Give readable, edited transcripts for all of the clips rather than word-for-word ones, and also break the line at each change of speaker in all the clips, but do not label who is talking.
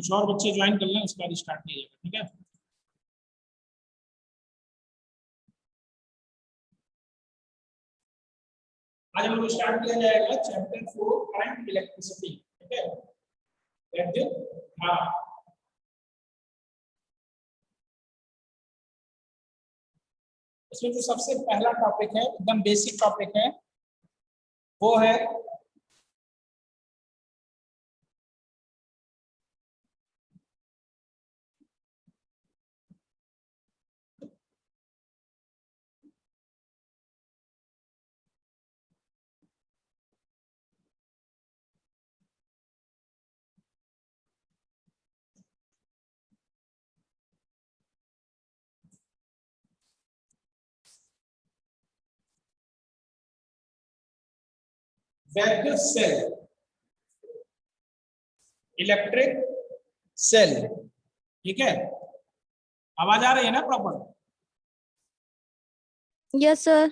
कुछ और बच्चे ज्वाइन कर लें, उसके बाद स्टार्ट नहीं जाएगा, ठीक है। आज हम लोग स्टार्ट किया जाएगा चैप्टर 4 करंट इलेक्ट्रिसिटी, ठीक है, विद्युत धारा। इसमें जो सबसे पहला टॉपिक है, एकदम बेसिक टॉपिक है, वो है विद्युत सेल, इलेक्ट्रिक सेल, ठीक है। आवाज आ रही है ना प्रॉपर?
Yes sir.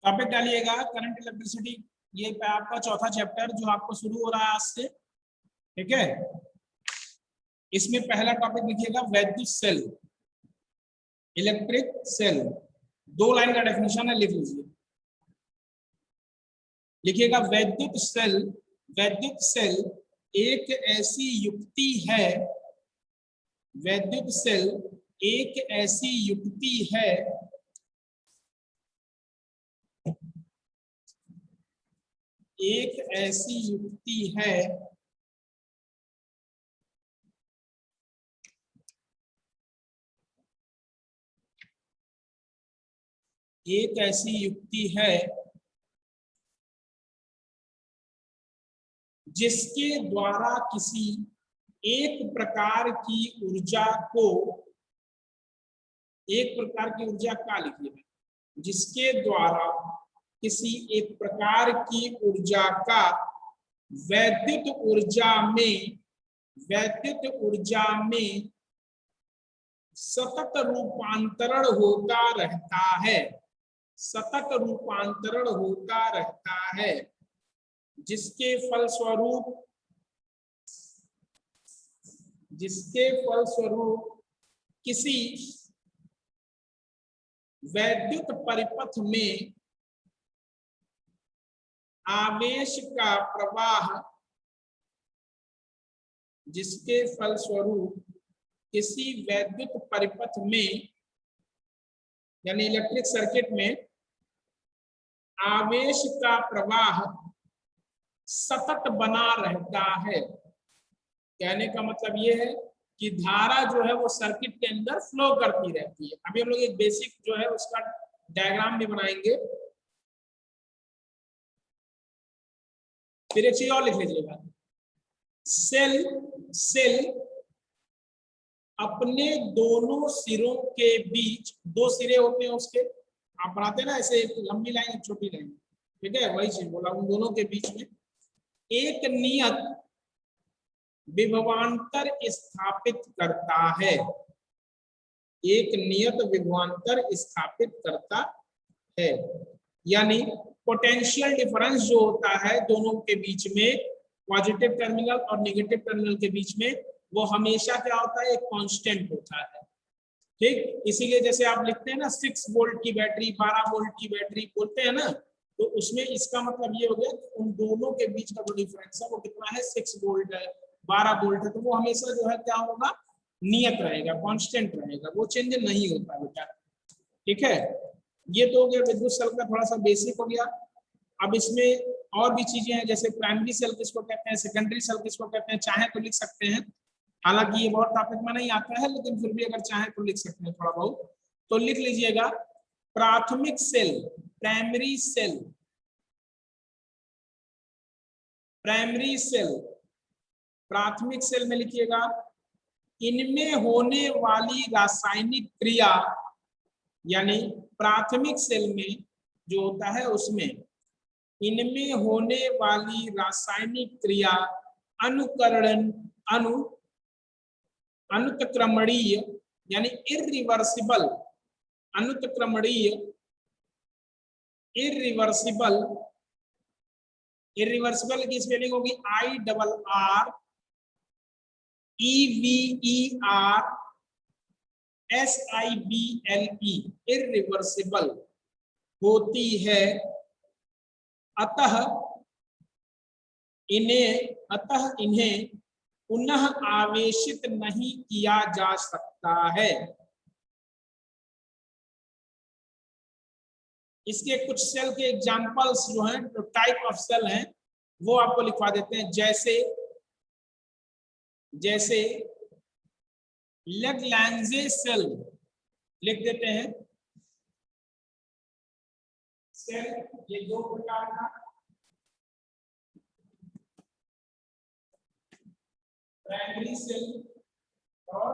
टॉपिक डालिएगा करंट इलेक्ट्रिसिटी, ये आपका चौथा चैप्टर जो आपको शुरू हो रहा है आज से, ठीक है। इसमें पहला टॉपिक लिखिएगा विद्युत सेल, इलेक्ट्रिक सेल। 2 लाइन का डेफिनेशन है, लिख लीजिए। लिखिएगा वैद्युत सेल, वैद्युत सेल एक ऐसी युक्ति है, वैद्युत सेल एक ऐसी युक्ति है एक ऐसी युक्ति है एक ऐसी युक्ति है जिसके द्वारा किसी एक प्रकार की ऊर्जा को, एक प्रकार की ऊर्जा का लिखिए, जिसके द्वारा किसी एक प्रकार की ऊर्जा का वैद्युत ऊर्जा में, वैद्युत ऊर्जा में सतत रूपांतरण होता रहता है, सतत रूपांतरण होता रहता है, जिसके फलस्वरूप किसी वैद्युत परिपथ में आवेश का प्रवाह, जिसके फलस्वरूप किसी वैद्युत परिपथ में यानी इलेक्ट्रिक सर्किट में आवेश का प्रवाह सतत बना रहता है। कहने का मतलब ये है कि धारा जो है वो सर्किट के अंदर फ्लो करती रहती है। अभी हम लोग एक बेसिक जो है उसका डायग्राम भी बनाएंगे। फिर एक चीज और लिख लीजिएगा, सेल अपने दोनों सिरों के बीच, 2 सिरे होते हैं उसके, आप बनाते हैं ना ऐसे, एक लंबी लाइन एक छोटी लाइन, ठीक है, वही चीज बोला, उन दोनों के बीच में एक नियत विभवांतर स्थापित करता है, एक नियत विभवांतर स्थापित करता है। यानी पोटेंशियल डिफरेंस जो होता है दोनों के बीच में, पॉजिटिव टर्मिनल और नेगेटिव टर्मिनल के बीच में, वो हमेशा क्या होता है, एक कांस्टेंट होता है, ठीक। इसीलिए जैसे आप लिखते हैं ना 6 वोल्ट की बैटरी, 12 वोल्ट की बैटरी बोलते हैं ना, तो उसमें इसका मतलब ये हो गया कि उन दोनों के बीच का जो डिफरेंस है वो कितना है, 6 वोल्ट है, 12 वोल्ट है, तो वो हमेशा जो है क्या होगा, नियत रहेगा, कांस्टेंट रहेगा, वो चेंज नहीं होता बेटा, ठीक है। ये तो हो गया विद्युत सेल का थोड़ा सा बेसिक हो गया। अब इसमें और भी चीजें हैं, जैसे प्राइमरी सेल किसको कहते हैं, सेकेंडरी सेल किसको कहते हैं, चाहे तो लिख सकते हैं, हालांकि ये बहुत टॉपिक में नहीं आता है, लेकिन फिर भी अगर चाहे तो लिख सकते हैं थोड़ा बहुत। तो लिख लीजिएगा प्राथमिक cell, primary cell, primary cell, प्राथमिक सेल में लिखिएगा इनमें होने वाली रासायनिक क्रिया, यानी प्राथमिक सेल में जो होता है उसमें इनमें होने वाली रासायनिक क्रिया अनुकरण अनुत्क्रमणीय यानी इरिवर्सिबल, अनुत्क्रमणीय, इरिवर्सिबल की स्पेलिंग होगी IRR IRRSIBLE इरिवर्सिबल होती है, अतः इन्हें पुनः आवेशित नहीं किया जा सकता है। इसके कुछ सेल के एग्जांपल्स जो हैं, जो टाइप ऑफ सेल हैं, वो आपको लिखवा देते हैं। जैसे लैग्रैंजे सेल लिख देते हैं। सेल ये दो प्रकार का, प्राइमरी सेल और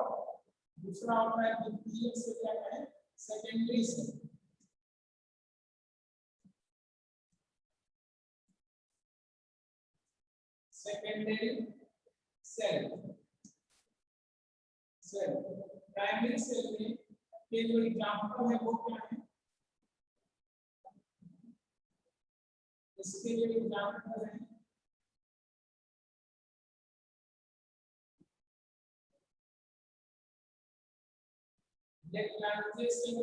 दूसरा होता है द्वितीयक सेल, क्या है, secondary cell. Secondary cell primary cell में के जो एग्जांपल है वो क्या है, इसके जो एग्जांपल है लैग्रैंजे सेल,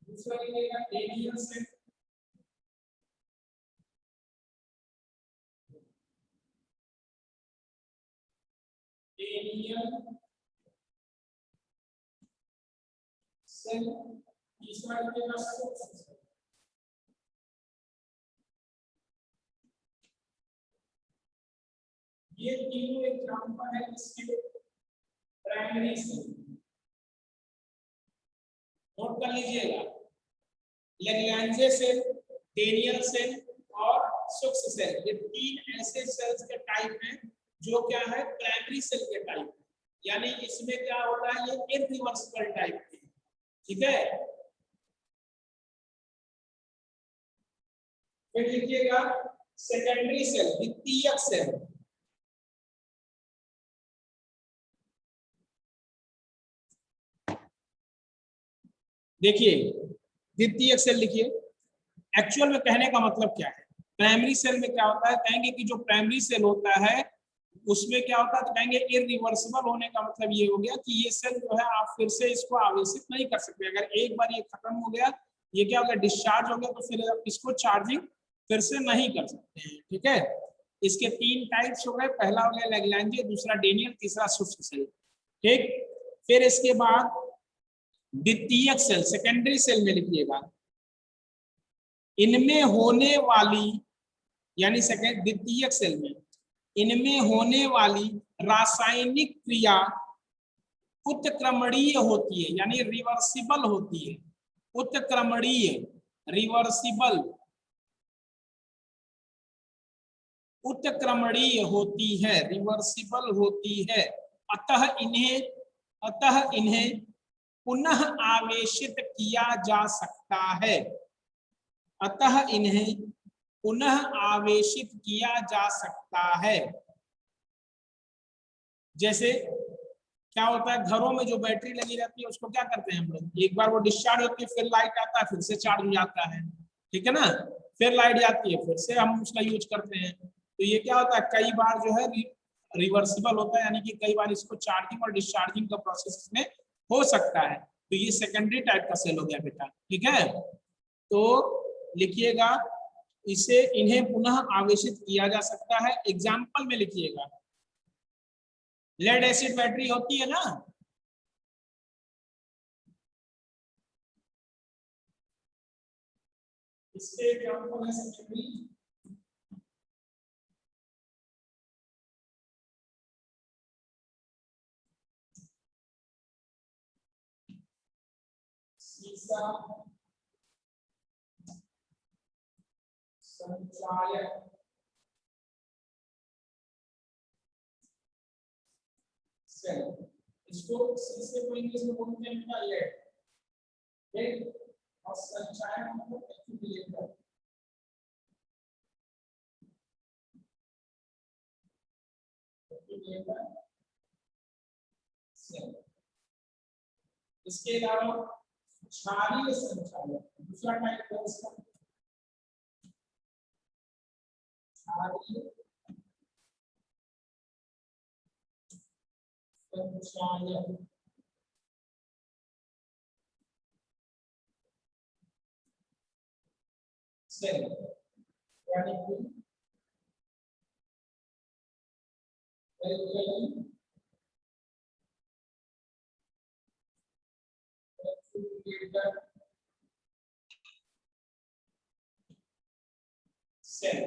दूसरा लिखेगा डेनियल सेल, तीसरा लिखेगा सोक्स सेल। ये तीनों एग्जांपल है इसके प्राइमरी सेल। नोट कर लीजिएगा, लैग्रैंजे सेल, डेनियल सेल और सोक्स सेल, ये तीन ऐसे सेल्स के टाइप हैं जो क्या है, प्राइमरी सेल के टाइप है। यानी इसमें क्या होता है, ये इरिवर्सिबल टाइप है। ठीक है, फिर लिखिएगा सेकेंडरी सेल, द्वितीयक सेल। देखिए द्वितीयक सेल लिखिए। एक्चुअल में कहने का मतलब क्या है, प्राइमरी सेल में क्या होता है, कहेंगे कि जो प्राइमरी सेल होता है उसमें क्या होता है, तो कहेंगे इरिवर्सिबल होने का मतलब ये हो गया कि ये सेल जो है आप फिर से इसको आवेशित नहीं कर सकते। अगर एक बार ये खत्म हो गया, ये क्या होगा, डिस्चार्ज हो गया, तो फिर आप इसको चार्जिंग फिर से नहीं कर सकते हैं। ठीक है, इसके तीन टाइप्स हो गए, पहला हो गया लैग्रैंजे, दूसरा डेनियल, तीसरा शुष्क सेल। ठीक, फिर इसके बाद द्वितीयक सेल, सेकेंडरी सेल में लिखिएगा, इनमें होने वाली, यानी सेकेंड द्वितीयक सेल में इनमें होने वाली रासायनिक क्रिया उत्क्रमणीय होती है, यानी रिवर्सिबल होती है। उत्क्रमणीय, रिवर्सिबल, उत्क्रमणीय होती है, रिवर्सिबल होती है। अतः इन्हें पुनः आवेशित किया जा सकता है। अतः इन्हें पुनः आवेशित किया जा सकता है। जैसे क्या होता है, घरों में जो बैटरी लगी रहती है उसको क्या करते हैं हम लोग, एक बार वो डिस्चार्ज होती है, फिर लाइट आता है, फिर से चार्ज हो जाता है। ठीक है ना, फिर लाइट जाती है, फिर से हम उसका यूज करते हैं। तो ये क्या होता है, कई बार जो है रिवर्सिबल होता है, यानी कि कई बार इसको चार्जिंग और डिस्चार्जिंग का प्रोसेस इसमें हो सकता है। तो ये सेकेंडरी टाइप का सेल हो गया बेटा। ठीक है, तो लिखिएगा इसे, इन्हें पुनः आवेशित किया जा सकता है। एग्जाम्पल में लिखिएगा, लेड एसिड बैटरी होती है ना, इसके एग्जाम्पल है सेकेंडरी, सीसा, संचायक, सेल। इसको सीसे को इंग्लिश में बोलते हैं क्या, लेड। ठीक, और संचायक मतलब एक्यूमुलेटर। सेल। इसके अलावा क्षारीय संचायक, दूसरा टाइप है इसका क्षारीय संचायक सेल, यानी कि सेल,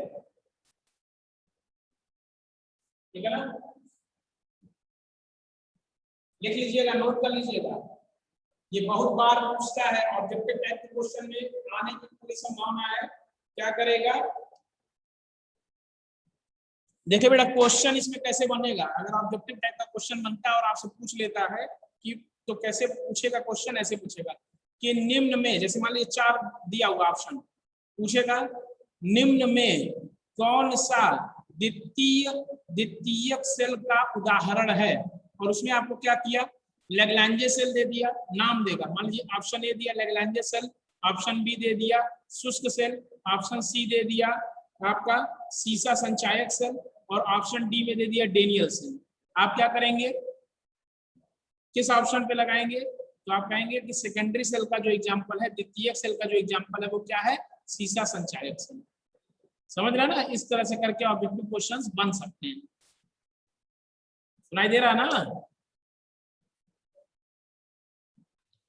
ठीक है ना। लिख लीजिएगा, नोट कर लीजिएगा, ये बहुत बार पूछता है ऑब्जेक्टिव टाइप के क्वेश्चन में आने की पूरी संभावना है। क्या करेगा, देखिए बेटा क्वेश्चन इसमें कैसे बनेगा। अगर ऑब्जेक्टिव टाइप का क्वेश्चन बनता है और आपसे पूछ लेता है कि तो कैसे पूछेगा क्वेश्चन, ऐसे पूछेगा कि निम्न में, जैसे मान लीजिए 4 दिया हुआ ऑप्शन, पूछेगा निम्न में कौन सा द्वितीयक सेल का उदाहरण है, और उसमें आपको क्या किया, लैग्रैंज सेल दे दिया, नाम देगा। मान लीजिए ऑप्शन ए दिया लैग्रैंज सेल, ऑप्शन बी दे दिया शुष्क सेल, ऑप्शन सी दे दिया आपका सीसा संचायक सेल, और ऑप्शन डी में दे दिया डेनियल सेल। आप क्या करेंगे, किस ऑप्शन पे लगाएंगे, तो आप कहेंगे कि सेकेंडरी सेल का जो एग्जांपल है, द्वितीयक सेल का जो एग्जांपल है वो क्या है, सीसा संचायक सेल। समझ रहे ना, इस तरह से करके ऑब्जेक्टिव क्वेश्चंस बन सकते हैं। सुनाई दे रहा ना।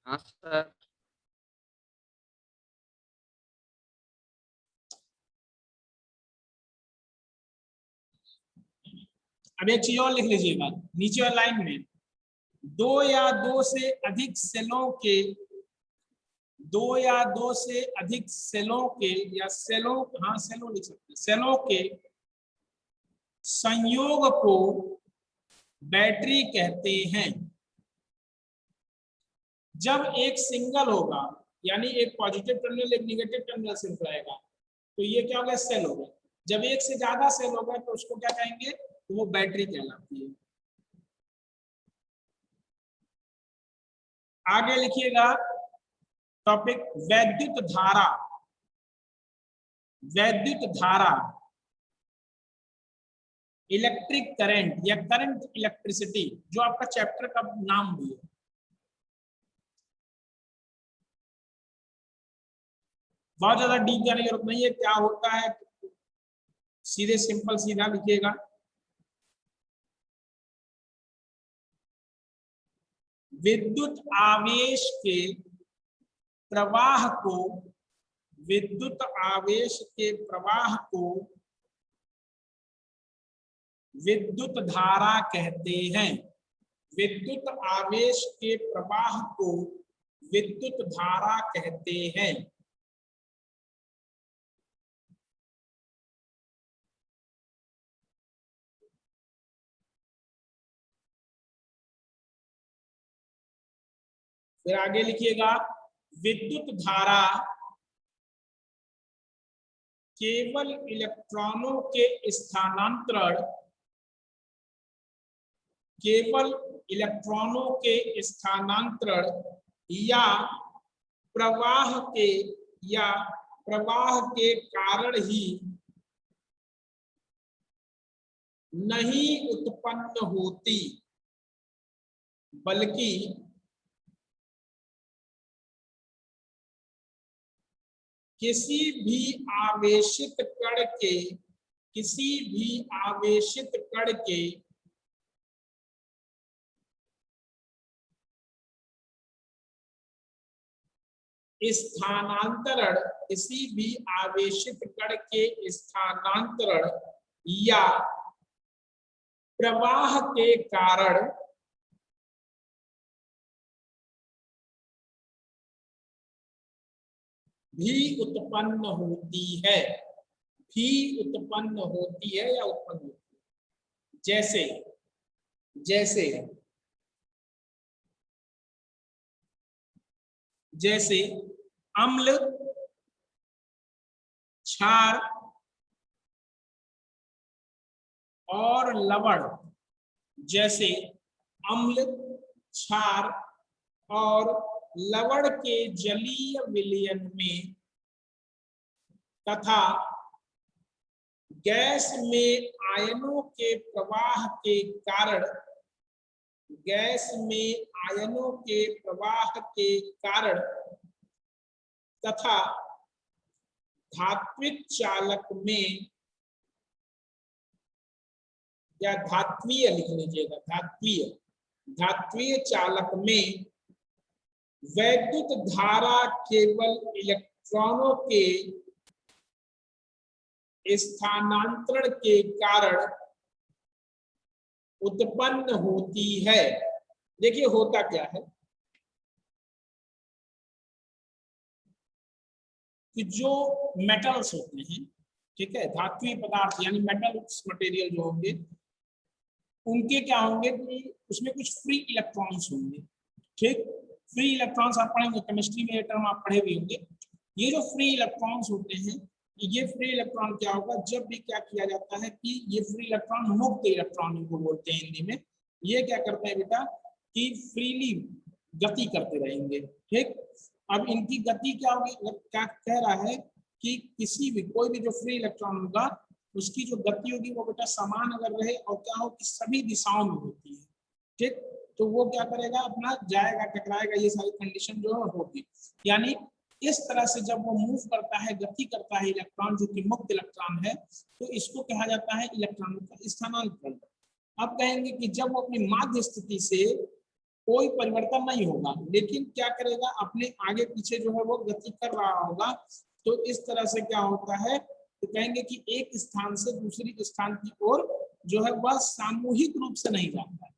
हाँ सर।
अब एक चीज और लिख लीजिएगा नीचे वाली लाइन में, 2 या 2 से अधिक सेलों के, 2 या 2 से अधिक सेलों के, या सेलों, हाँ सेलों लिख सकते हैं, सेलों के संयोग को बैटरी कहते हैं। जब एक सिंगल होगा, यानी एक पॉजिटिव टर्मिनल एक निगेटिव टर्मिनल से रहेगा, तो ये क्या होगा, सेल होगा। जब एक से ज्यादा सेल होगा तो उसको क्या कहेंगे, तो वो बैटरी कहलाती है। आगे लिखिएगा टॉपिक वैद्युत धारा। वैद्युत धारा, इलेक्ट्रिक करंट या करंट इलेक्ट्रिसिटी, जो आपका चैप्टर का नाम भी है। बहुत ज्यादा डीप जाने की जरूरत नहीं है, क्या होता है सीधे सिंपल सीधा लिखिएगा। विद्युत आवेश के प्रवाह को, विद्युत आवेश के प्रवाह को विद्युत धारा कहते हैं। विद्युत आवेश के प्रवाह को विद्युत धारा कहते हैं। फिर आगे लिखिएगा विद्युत धारा केवल इलेक्ट्रॉनों के स्थानांतरण, केवल इलेक्ट्रॉनों के स्थानांतरण या प्रवाह के, या प्रवाह के कारण ही नहीं उत्पन्न होती, बल्कि किसी भी आवेशित कण के, किसी भी आवेशित कण के स्थानांतरण, किसी भी आवेशित कण के स्थानांतरण या प्रवाह के कारण भी उत्पन्न होती है, भी उत्पन्न होती है या उत्पन्न होती है। जैसे, जैसे जैसे अम्ल, क्षार और लवण, जैसे अम्ल, क्षार और लवण के जलीय विलयन में तथा गैस में आयनों के प्रवाह के कारण, गैस में आयनों के प्रवाह के कारण तथा धात्विक चालक में, या धात्वीय लिख लीजिएगा, धात्वीय, धात्वीय चालक में वैद्युत धारा केवल इलेक्ट्रॉनों के स्थानांतरण के कारण उत्पन्न होती है। देखिए होता क्या है कि जो मेटल्स होते हैं, ठीक है, धात्विक पदार्थ यानी मेटल्स मटेरियल जो होंगे, उनके क्या होंगे कि उसमें कुछ फ्री इलेक्ट्रॉन्स होंगे। ठीक, फ्री इलेक्ट्रॉन्स आप पढ़ेंगे केमिस्ट्री में, ये टर्म आप पढ़े भी होंगे। ये जो फ्री इलेक्ट्रॉन्स होते हैं, ये फ्री इलेक्ट्रॉन क्या होगा, जब भी क्या किया जाता है कि ये फ्री इलेक्ट्रॉन, मुक्त इलेक्ट्रॉन इनको बोलते हैं हिंदी में, ये क्या करते हैं बेटा कि फ्रीली गति करते रहेंगे। ठीक, अब इनकी गति क्या होगी, क्या कह रहा है कि किसी भी कोई भी जो फ्री इलेक्ट्रॉन होगा उसकी जो गति होगी वो बेटा समान अगर रहे और क्या हो कि सभी दिशाओं में होती है। ठीक, तो वो क्या करेगा, अपना जाएगा, टकराएगा, ये सारी कंडीशन जो है होगी। यानी इस तरह से जब वो मूव करता है, गति करता है इलेक्ट्रॉन, जो कि मुक्त इलेक्ट्रॉन है, तो इसको कहा जाता है इलेक्ट्रॉनों का स्थानांतरण। अब कहेंगे कि जब वो अपनी माध्य स्थिति से कोई परिवर्तन नहीं होगा, लेकिन क्या करेगा, अपने आगे पीछे जो है वो गति कर रहा होगा, तो इस तरह से क्या होता है, तो कहेंगे कि एक स्थान से दूसरी स्थान की ओर जो है वह सामूहिक रूप से नहीं जाता है।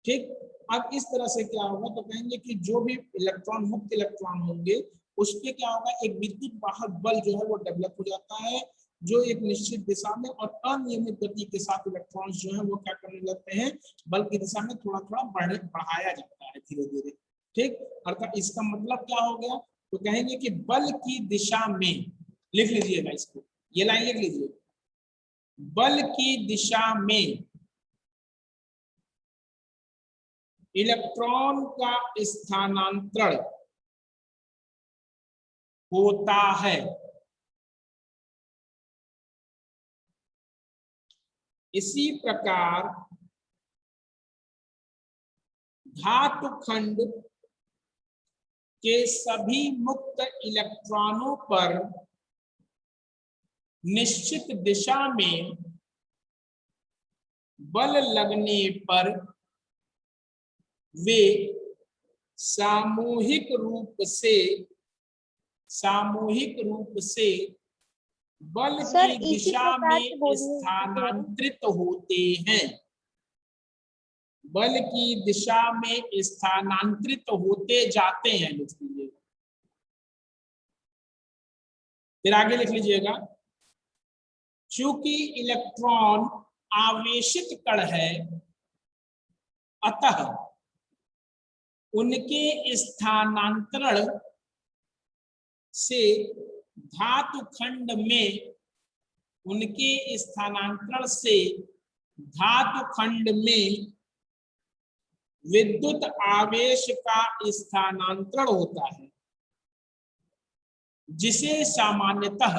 ठीक, अब इस तरह से क्या होगा, तो कहेंगे कि जो भी इलेक्ट्रॉन, मुक्त इलेक्ट्रॉन होंगे, उसके क्या होगा, एक विद्युत वाहक बल जो है वो डेवलप हो जाता है, जो एक निश्चित दिशा में और अनियमित गति के साथ इलेक्ट्रॉन्स जो है वो क्या करने लगते हैं, बल की दिशा में थोड़ा थोड़ा बढ़ाया जाता है धीरे धीरे। ठीक, अर्थात इसका मतलब क्या हो गया, तो कहेंगे कि बल की दिशा में, लिख लीजिएगा इसको, ये लाइन लिख लीजिए, बल की दिशा में इलेक्ट्रॉन का स्थानांतरण होता है। इसी प्रकार धातु खंड के सभी मुक्त इलेक्ट्रॉनों पर निश्चित दिशा में बल लगने पर वे सामूहिक रूप से बल की दिशा में स्थानांतरित होते हैं, बल की दिशा में स्थानांतरित होते जाते हैं। लिख लीजिएगा, फिर आगे लिख लीजिएगा, चूंकि इलेक्ट्रॉन आवेशित कण है, अतः उनके स्थानांतरण से धातु खंड में, उनके स्थानांतरण से धातु खंड में विद्युत आवेश का स्थानांतरण होता है, जिसे सामान्यतः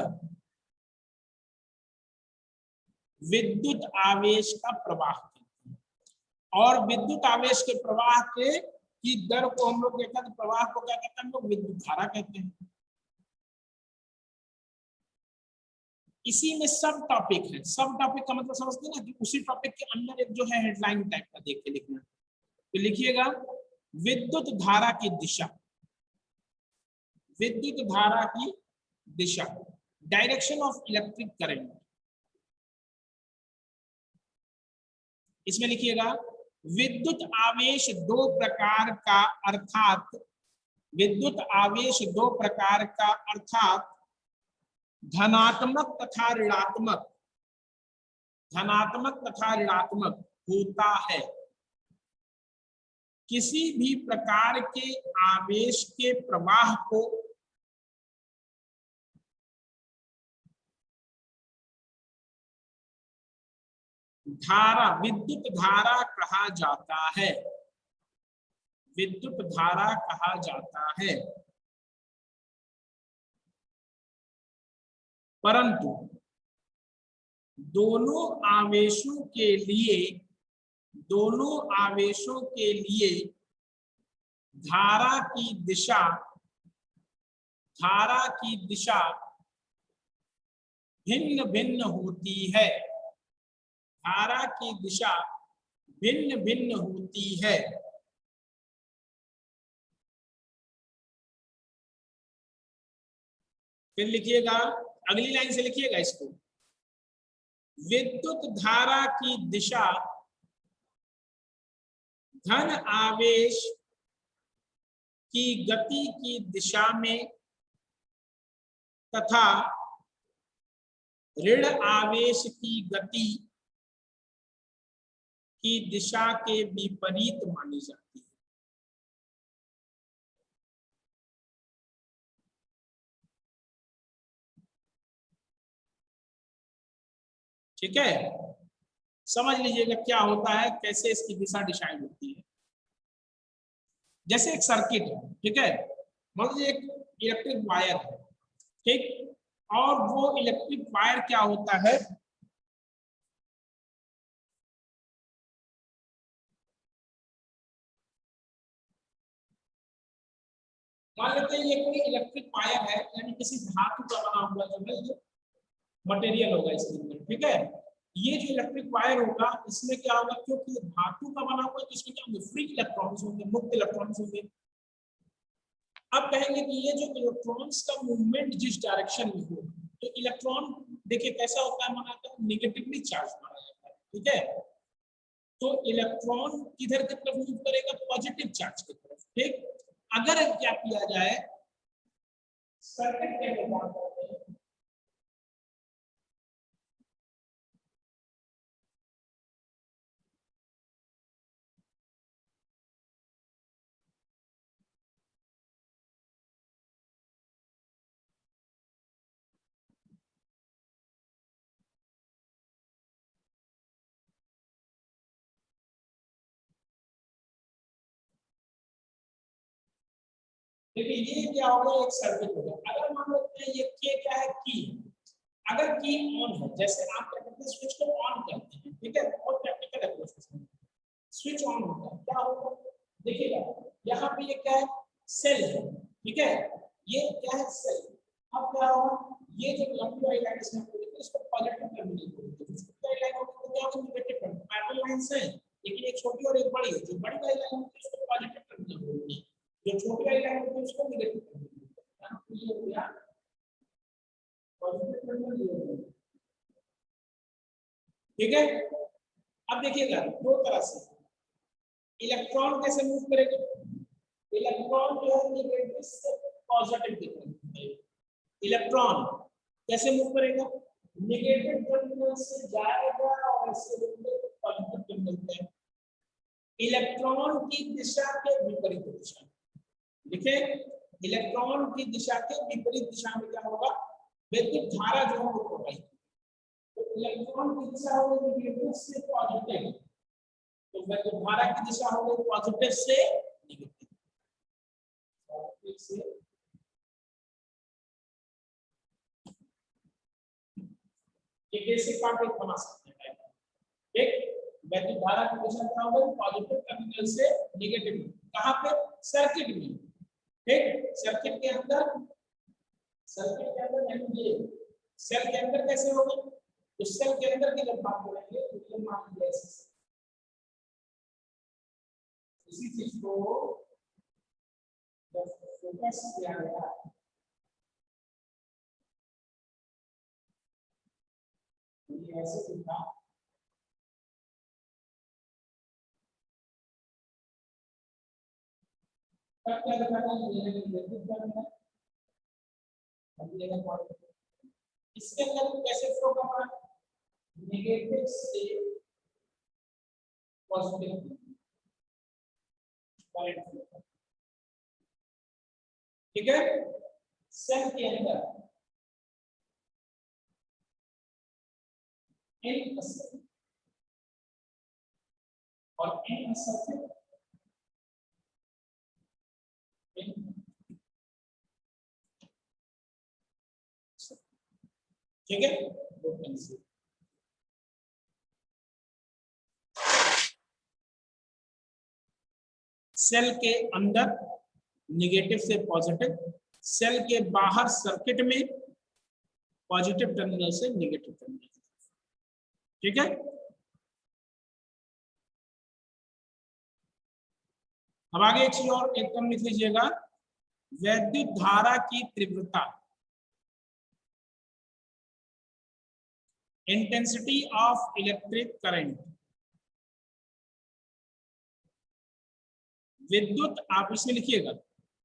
विद्युत आवेश का प्रवाह कहते हैं। और विद्युत आवेश के प्रवाह के की दर को हम लोग कहते हैं, प्रवाह को क्या कहते हैं हम लोग, विद्युत धारा कहते हैं। इसी में सब टॉपिक है, सब टॉपिक का मतलब समझते हैं ना कि उसी टॉपिक के अंदर एक जो है हेडलाइन टाइप का देख के लिखना। तो लिखिएगा, विद्युत धारा की दिशा, विद्युत धारा की दिशा, डायरेक्शन ऑफ इलेक्ट्रिक करंट। इसमें लिखिएगा, विद्युत आवेश दो प्रकार का, अर्थात विद्युत आवेश दो प्रकार का, अर्थात धनात्मक तथा ऋणात्मक, धनात्मक तथा ऋणात्मक होता है। किसी भी प्रकार के आवेश के प्रवाह को धारा, विद्युत धारा कहा जाता है। विद्युत धारा कहा जाता है। परंतु दोनों आवेशों के लिए धारा की दिशा भिन्न भिन्न होती है। धारा की दिशा भिन्न भिन्न होती है। फिर लिखिएगा, अगली लाइन से लिखिएगा इसको। विद्युत धारा की दिशा धन आवेश की गति की दिशा में तथा ऋण आवेश की गति की दिशा के विपरीत मानी जाती है। ठीक है, समझ लीजिएगा क्या होता है, कैसे इसकी दिशा डिसाइड होती है। जैसे एक सर्किट है, ठीक है, मान लीजिए एक इलेक्ट्रिक वायर है, ठीक, और वो इलेक्ट्रिक वायर क्या होता है, मान लेते हैं ये कोई इलेक्ट्रिक वायर है, यानी किसी धातु का बना हुआ जो है ये मटेरियल होगा इसके अंदर, ठीक है। ये जो इलेक्ट्रिक वायर होगा इसमें क्या होगा, क्योंकि धातु का बना हुआ है तो इसमें क्या होंगे, फ्री इलेक्ट्रॉन्स होंगे, मुक्त इलेक्ट्रॉन्स होंगे। अब कहेंगे कि ये जो इलेक्ट्रॉन्स का मूवमेंट जिस डायरेक्शन में हो, तो इलेक्ट्रॉन देखिए कैसा होता है, माना जाता है निगेटिवली चार्ज माना जाता है, ठीक है। तो इलेक्ट्रॉन किधर की तरफ मूव करेगा, पॉजिटिव चार्ज की तरफ, ठीक। अगर क्या किया जाए, सर्किट के निर्माण करते हैं, देखिए ये क्या होगा, एक सर्किट होगा। अगर मान लेते हैं ये के क्या है, की, अगर की ऑन है, जैसे आप क्या करते हैं, स्विच को ऑन करते हैं, ठीक है, बहुत प्रैक्टिकल अप्रोच है। स्विच ऑन होता है, क्या होगा, देखिएगा यहाँ पे ये क्या है, सेल है, ठीक है, ये क्या है, सेल। अब क्या होगा, ये जो लंबी वाली लाइन इसमें इसको पॉजिटिव टर्मिनल बोलते हैं, इसको लाइन होगी तो क्या होगा, नेगेटिव टर्मिनल, पैरेलल लाइंस है, लेकिन एक छोटी और एक बड़ी है, जो बड़ी वाली लाइन होती है उसको पॉजिटिव टर्मिनल बोलते हैं, जो छोटी वाली लाइन होती है उसको नेगेटिव टर्मिनल बोलते हैं। ये हो गया पॉजिटिव टर्मिनल, ये हो गया, ठीक है। अब देखिएगा दो तरह से इलेक्ट्रॉन कैसे मूव करेगा, इलेक्ट्रॉन जो है नेगेटिव से पॉजिटिव की तरफ, इलेक्ट्रॉन कैसे मूव करेगा, नेगेटिव टर्मिनल से जाएगा और ऐसे पॉजिटिव टर्मिनल पे, इलेक्ट्रॉन की दिशा के विपरीत दिशा, देखिए इलेक्ट्रॉन की दिशा के विपरीत दिशा में क्या होगा, विद्युत धारा जो है वो प्रवाहित, तो इलेक्ट्रॉन की दिशा होगी नेगेटिव से पॉजिटिव, तो विद्युत धारा की दिशा होगी पॉजिटिव से नेगेटिव, पॉजिटिव से, ये बेसिक पार्ट एक बना सकते हैं, ठीक। विद्युत धारा की दिशा क्या होगी, पॉजिटिव टर्मिनल से नेगेटिव, कहां पे, सर्किट में, ठीक। सर्किट के अंदर यानी ये सेल के अंदर कैसे होगा, तो सेल के अंदर की जब बात करेंगे तो ये मान लीजिए इसी चीज को जब फोकस किया गया, ये ऐसे दिखा, तब क्या दिखाना, ये नेगेटिव टर्मिनल, इसके अंदर कैसे फ्लो कर रहा है, नेगेटिव से पॉजिटिव करंट फ्लो, ठीक है। सेल के अंदर एन और एन सर्किट ठीक है, पोटेंशियल। सेल के अंदर नेगेटिव से पॉजिटिव, सेल के बाहर सर्किट में पॉजिटिव टर्मिनल से नेगेटिव टर्मिनल। ठीक है, अब आगे एक चीज और एक टर्म लिख लीजिएगा, वैद्युत धारा की तीव्रता, इंटेंसिटी ऑफ इलेक्ट्रिक करंट। विद्युत, आप इसमें लिखिएगा,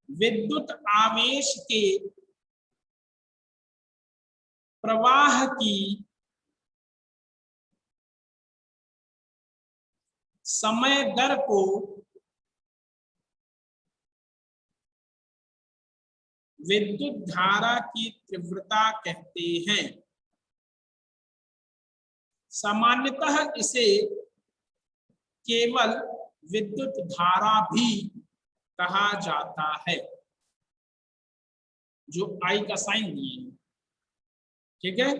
विद्युत आवेश के प्रवाह की समय दर को विद्युत धारा की तीव्रता कहते हैं। सामान्यतः इसे केवल विद्युत धारा भी कहा जाता है, जो आई का साइन दिए है। ठीक है,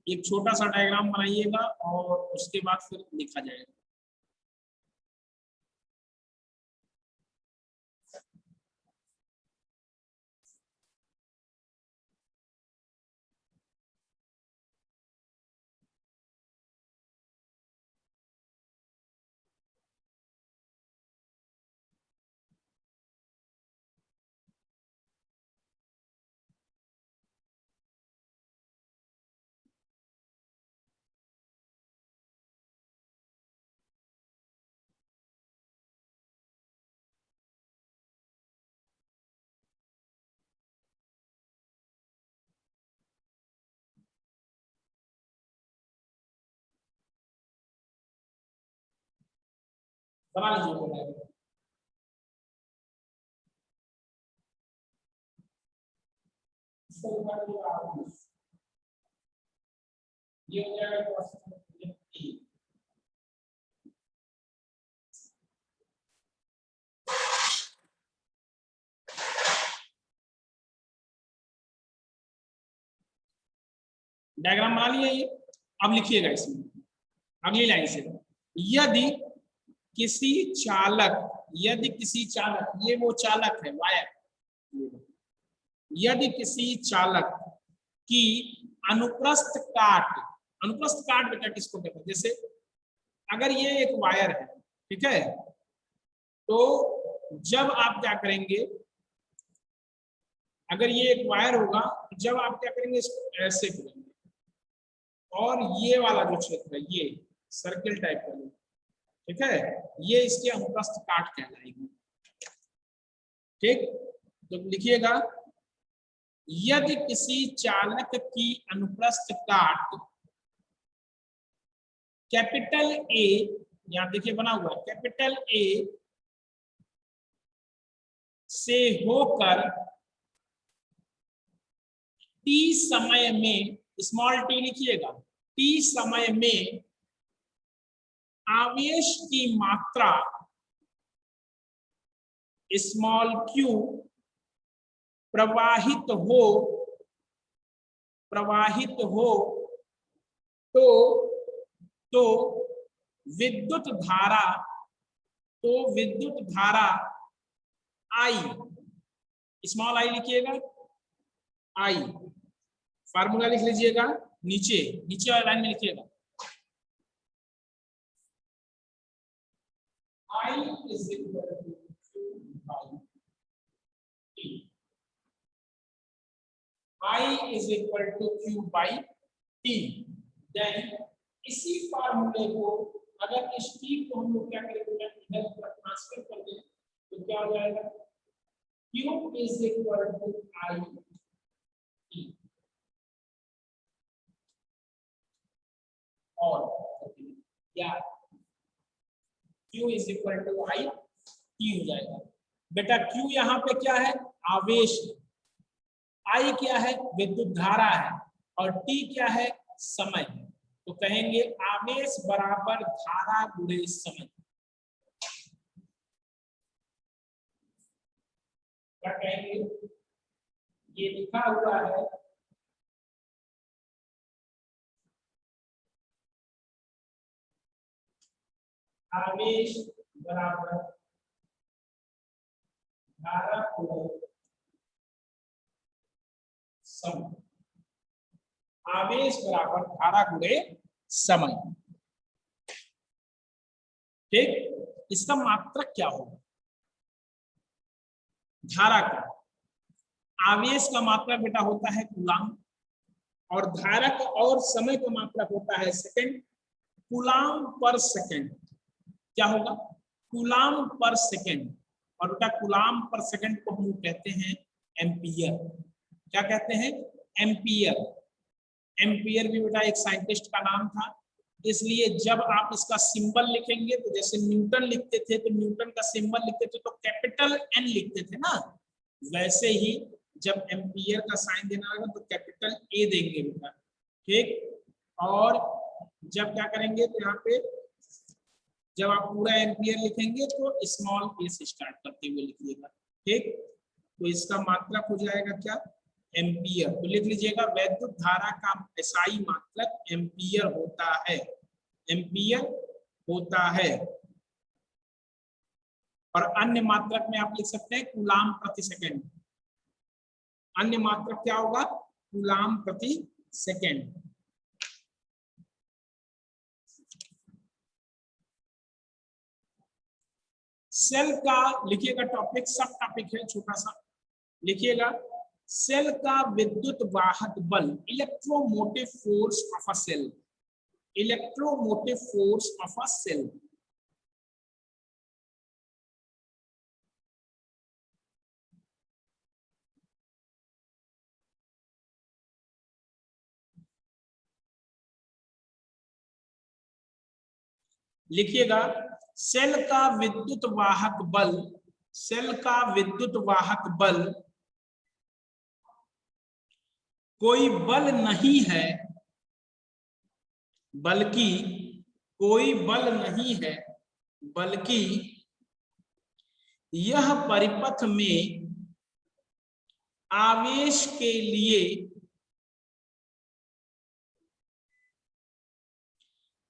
एक छोटा सा डायग्राम बनाइएगा और उसके बाद फिर लिखा जाएगा। बना लीजिए। ये हो जाएगा डायग्राम बना लिया ये। अब लिखिएगा इसमें अगली लाइन से, यदि किसी चालक, यदि किसी चालक, ये वो चालक है वायर, यदि किसी चालक की अनुप्रस्थ काट, अनुप्रस्थ काट बेटा किसको कहते हैं, जैसे अगर ये एक वायर है, ठीक है, तो जब आप क्या करेंगे, अगर ये एक वायर होगा, जब आप क्या करेंगे, इसको ऐसे करेंगे और ये वाला जो क्षेत्र है, ये सर्किल टाइप का, ठीक है, ये इसके अनुप्रस्थ काट कहलाएगी। ठीक, तो लिखिएगा, यदि किसी चालक की अनुप्रस्थ काट कैपिटल ए, यहां देखिए बना हुआ है, कैपिटल ए से होकर टी समय में, स्मॉल टी लिखिएगा, टी समय में आवेश की मात्रा स्मॉल क्यू प्रवाहित हो तो विद्युत धारा आई, स्मॉल आई लिखिएगा, आई, फार्मूला लिख लीजिएगा, नीचे नीचे वाली लाइन में लिखिएगा, I is equal to Q by T. I is equal to Q by T. Then इसी फार्मूले को अगर इस T को हम लोग क्या करेंगे, इधर ट्रांसफर कर दें तो क्या हो जाएगा, Q is equal to I T. और क्या Q is equal to I T हो जाएगा। बेटा Q यहाँ पे क्या है, आवेश, I क्या है, विद्युत धारा है, और T क्या है, समय है। तो कहेंगे आवेश बराबर धारा गुणे समय। क्या कहेंगे, ये लिखा हुआ है आवेश बराबर धारा गुणे समय। आवेश बराबर धारा गुणे समय। ठीक, इसका मात्रक क्या होगा? धारा का, आवेश का मात्रक बेटा होता है कूलाम, और धारा का और समय का मात्रक होता है सेकंड। कूलाम पर सेकंड क्या होगा? कूलाम पर सेकंड। और बेटा कूलाम पर सेकंड को हम कहते हैं एम्पियर। क्या कहते हैं? एम्पियर। एम्पियर भी बेटा एक साइंटिस्ट का नाम था, इसलिए जब आप इसका सिंबल लिखेंगे तो जैसे न्यूटन लिखते थे तो न्यूटन का सिंबल लिखते थे तो कैपिटल एन लिखते थे ना, वैसे ही जब एम्पियर का साइन देना होगा तो कैपिटल ए देंगे बेटा। ठीक, और जब क्या करेंगे तो यहाँ पे जब आप पूरा एम्पियर लिखेंगे तो स्मॉल ए से स्टार्ट करते हुए लिखिएगा। ठीक, तो इसका मात्रक हो जाएगा क्या? एम्पियर। तो लिख लीजिएगा वैद्युत धारा का एसआई मात्रक एम्पियर होता है। एम्पियर होता है। और अन्य मात्रक में आप लिख सकते हैं कूलाम प्रति सेकंड। अन्य मात्रक क्या होगा? कूलाम प्रति सेकंड। सेल का लिखिएगा टॉपिक, सब टॉपिक है छोटा सा, लिखिएगा सेल का विद्युत वाहक बल, electromotive force of a cell. Electromotive force of a cell. लिखिएगा सेल का विद्युत वाहक बल, सेल का विद्युत वाहक बल कोई बल नहीं है, बल्कि कोई बल नहीं है, बल्कि यह परिपथ में आवेश के लिए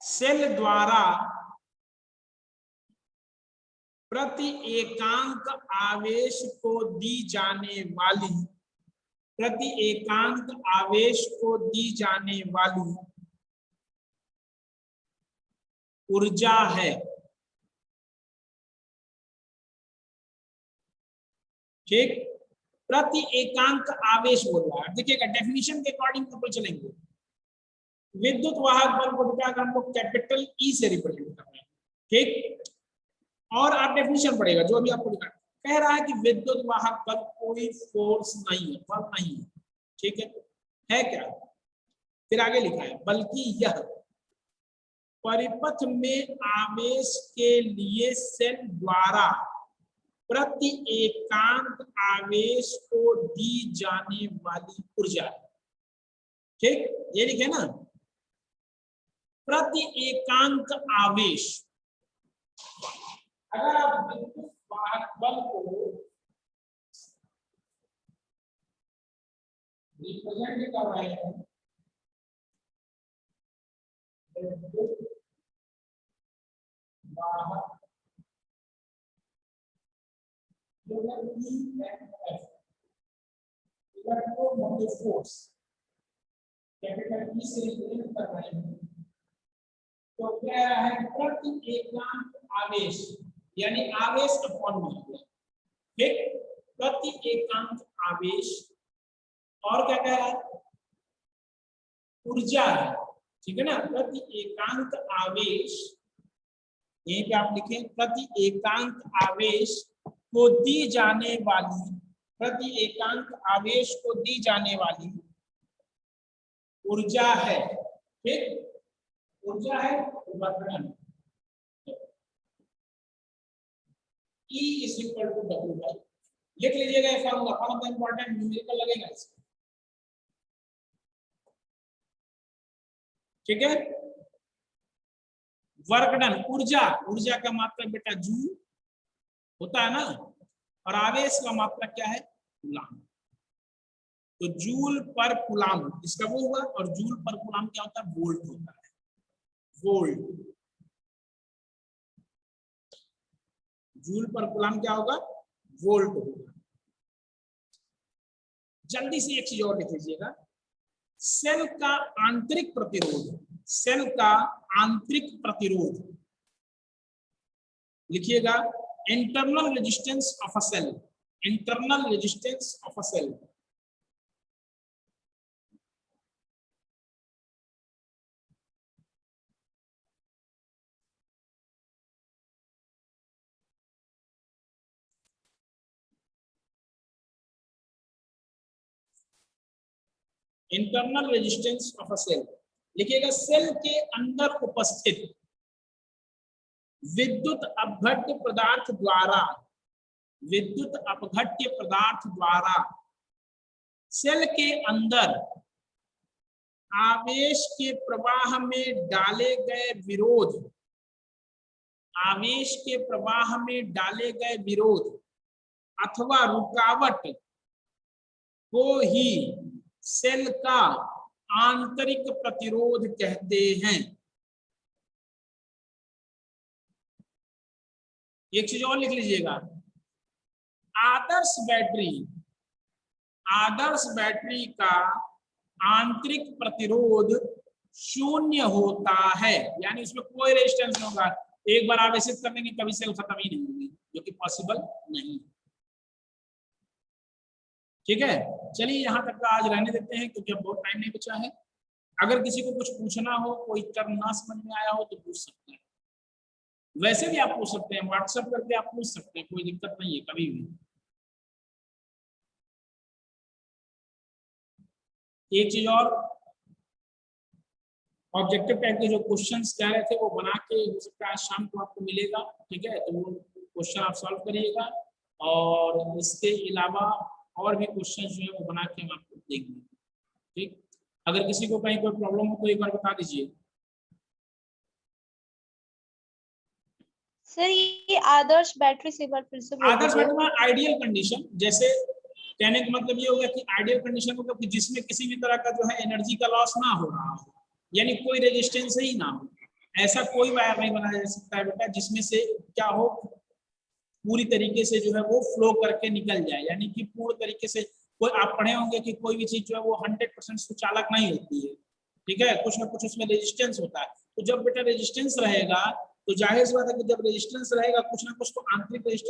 सेल द्वारा प्रति एकांक आवेश को दी जाने वाली, प्रति एकांक आवेश को दी जाने वाली ऊर्जा है। ठीक, प्रति एकांक आवेश बोल रहा है। देखिएगा डेफिनेशन के अकॉर्डिंग ऊपर चलेंगे। विद्युत वाहक बल को बेटा हम लोग कैपिटल ई से रिप्रेजेंट कर रहे हैं। ठीक, और आप डेफिनेशन पढ़ेगा जो अभी आपको लिखा कह रहा है कि विद्युत वाहक बल कोई फोर्स नहीं है, बल नहीं है। ठीक है क्या? फिर आगे लिखा है बल्कि यह परिपथ में आवेश के लिए सेल द्वारा प्रति एकांक आवेश को दी जाने वाली ऊर्जा। ठीक, ये लिखे ना, प्रति एकांक आवेश। अगर आप विद्युत वाहक बल को रिप्रेजेंट कर रहे हैं विद्युत वाहक इलेक्ट्रोमोटिव फोर्स कैपिटल ई से रिप्रेजेंट कर रहे हैं, तो क्या है प्रति एकांक आवेश, यानी आवेश अपॉन मात्रा। ठीक, प्रति एकांक आवेश, और क्या कह रहा है? ऊर्जा है। ठीक है ना, प्रति एकांक आवेश, यहीं पे आप लिखें प्रति एकांक आवेश को दी जाने वाली, प्रति एकांक आवेश को दी जाने वाली ऊर्जा है। ठीक, ऊर्जा है विवर्तन। E is equal to W by, लिख लीजिएगा ये formula, one of the important numerical लगेगा इसमें। ठीक है, वर्क डन, ऊर्जा, ऊर्जा का मात्रक बेटा जूल होता है ना, और आवेश का मात्रक क्या है? कूलाम। तो जूल पर कूलाम इसका वो हुआ, और जूल पर कूलाम क्या होता है, वोल्ट होता है, वोल्ट। जूल पर कूलाम क्या होगा, वोल्ट होगा। जल्दी से एक चीज और लिख लीजिएगा, सेल का आंतरिक प्रतिरोध, सेल का आंतरिक प्रतिरोध लिखिएगा, internal resistance of a cell, internal resistance of a cell. Internal resistance of a cell लिखिएगा, सेल के अंदर उपस्थित विद्युत अपघट्य पदार्थ द्वारा, विद्युत अपघट्य पदार्थ द्वारा सेल के अंदर आवेश के प्रवाह में डाले गए विरोध, आवेश के प्रवाह में डाले गए विरोध अथवा रुकावट को ही सेल का आंतरिक प्रतिरोध कहते हैं। एक चीज और लिख लीजिएगा, आदर्श बैटरी, आदर्श बैटरी का आंतरिक प्रतिरोध शून्य होता है, यानी उसमें कोई रेजिस्टेंस नहीं होगा। एक बार आवेशित करने की कभी सेल खत्म ही नहीं होगी, जो कि पॉसिबल नहीं। ठीक है, चलिए यहां तक का आज रहने देते हैं, क्योंकि अब बहुत टाइम नहीं बचा है। अगर किसी को कुछ पूछना हो, कोई टर्म ना समझ में आया हो तो पूछ सकते हैं, वैसे भी आप पूछ सकते हैं, व्हाट्सएप करके आप पूछ सकते हैं, कोई दिक्कत नहीं है कभी भी। एक चीज और, ऑब्जेक्टिव टाइप के जो क्वेश्चंस कह रहे थे वो बना के हो सकता है शाम को आपको मिलेगा। ठीक है, तो वो क्वेश्चन आप सॉल्व करिएगा, और इसके अलावा और भी क्वेश्चन जो है वो बना के हम आपको देंगे। ठीक, अगर किसी को कहीं कोई प्रॉब्लम हो तो एक बार बता दीजिए।
सर ये आदर्श बैटरी से एक बार फिर से बोल
आदर्श
दीजिए।
बैटरी में आइडियल कंडीशन, जैसे कहने का मतलब ये होगा कि आइडियल कंडीशन मतलब कि जिसमें किसी भी तरह का जो है एनर्जी का लॉस ना हो रहा हो, यानी कोई रेजिस्टेंस ही ना हो। ऐसा कोई वायर नहीं बनाया जा सकता है बेटा जिसमें से क्या हो, पूरी तरीके से जो है वो फ्लो करके निकल जाए, यानी कि पूरी तरीके से। कोई आप पढ़े होंगे कि कोई भी चीज जो है वो 100% सुचालक नहीं होती है। ठीक है, कुछ ना कुछ उसमें रेजिस्टेंस होता है। तो जब बेटा रेजिस्टेंस रहेगा तो जाहिर सी बात है कि जब रेजिस्टेंस रहेगा कुछ ना कुछ तो आंतरिक रेजिस्टेंस